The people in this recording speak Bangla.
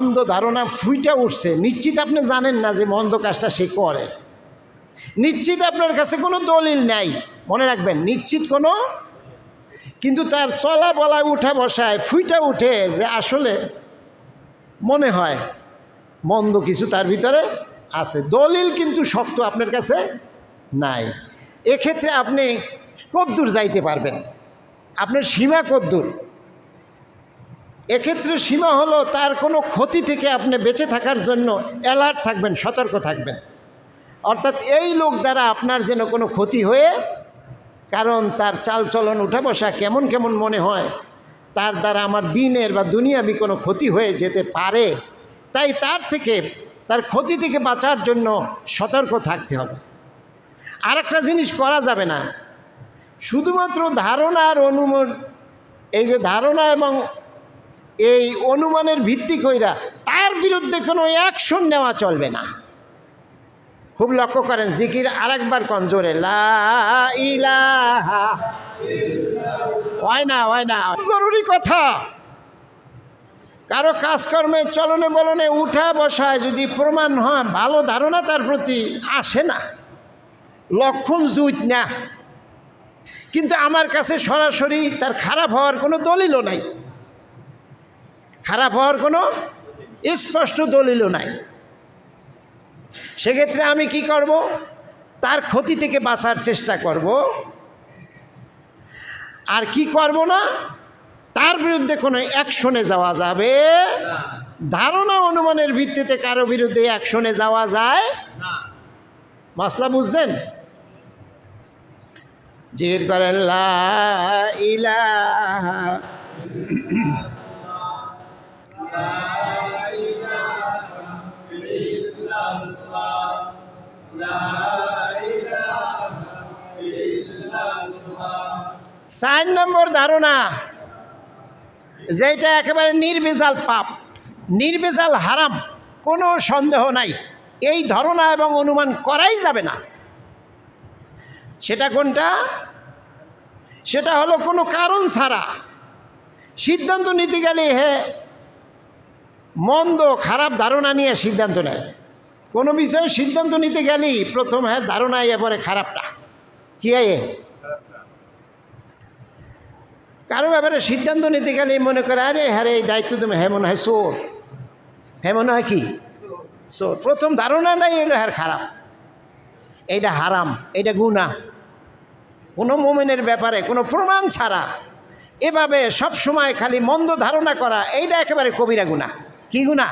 মন্দ ধারণা ফুইটা উঠছে, নিশ্চিত আপনি জানেন না যে মন্দ কাজটা সে করে, নিশ্চিত আপনার কাছে কোনো দলিল নাই, মনে রাখবেন নিশ্চিত কোনো, কিন্তু তার চলা বলা উঠা বসায় ফুইটা উঠে যে আসলে মনে হয় মন্দ কিছু তার ভিতরে আছে, দলিল কিন্তু শক্ত আপনার কাছে নাই। এক্ষেত্রে আপনি কদ্দূর যাইতে পারবেন, আপনার সীমা কদ্দূর? এক্ষেত্রে সীমা হলো তার কোনো ক্ষতি থেকে আপনি বেঁচে থাকার জন্য অ্যালার্ট থাকবেন, সতর্ক থাকবেন। অর্থাৎ এই লোক দ্বারা আপনার যেন কোনো ক্ষতি হয়ে, কারণ তার চালচলন উঠা বসা কেমন কেমন মনে হয়, তার দ্বারা আমার দিনের বা দুনিয়াবি কোনো ক্ষতি হয়ে যেতে পারে, তাই তার থেকে, তার ক্ষতি থেকে বাঁচার জন্য সতর্ক থাকতে হবে। আর একটা জিনিস করা যাবে না, শুধুমাত্র ধারণা আর অনুমান, এই যে ধারণা এবং এই অনুমানের ভিত্তি কইরা তার বিরুদ্ধে কোনো অ্যাকশন নেওয়া চলবে না। খুব লক্ষ্য করেন, জিকির আরেকবার কোন জোরে, লা ইলাহা হয় না, জরুরি কথা। কারো কাজকর্মে চলনে বলনে উঠা বসায় যদি প্রমাণ হয় ভালো ধারণা তার প্রতি আসে না, লক্ষণ জুইত না, কিন্তু আমার কাছে সরাসরি তার খারাপ হওয়ার কোনো দলিলও নাই, খারাপ হওয়ার কোনো স্পষ্ট দলিলও নাই, সেক্ষেত্রে আমি কি করব? তার ক্ষতি থেকে বাঁচার চেষ্টা করব। আর কি করব না, তার বিরুদ্ধে কোনো অ্যাকশনে যাওয়া যাবে, ধারণা অনুমানের ভিত্তিতে কারো বিরুদ্ধে অ্যাকশনে যাওয়া যায় না। মাসলা বুঝছেন? জিকির করেন লা ইলাহা চার নম্বর ধারণা, যেটা একেবারে নির্ভেজাল পাপ, নির্ভেজাল হারাম, কোনো সন্দেহ নাই, এই ধারণা এবং অনুমান করাই যাবে না। সেটা কোনটা? সেটা হলো কোনো কারণ ছাড়া সিদ্ধান্ত নিতে গেলে মন্দ খারাপ ধারণা নিয়ে সিদ্ধান্ত নেয়। কোনো বিষয়ে সিদ্ধান্ত নিতে গেলেই প্রথম ধারণা এবারে খারাপটা কি কারো ব্যাপারে সিদ্ধান্ত নিতে গেলে মনে করে আরে হ্যাঁ এই দায়িত্ব তুমি, হ্যাঁ মনে হয় চোর, হ্যাঁ মনে হয় কি চোর, প্রথম ধারণা নাই এলো হ্যাঁ খারাপ, এইটা হারাম, এইটা গুনাহ। কোনো মুমিনের ব্যাপারে কোনো প্রমাণ ছাড়া এভাবে সব সময় খালি মন্দ ধারণা করা, এইটা একেবারে কবিরা গুনাহ। কি গুনাহ?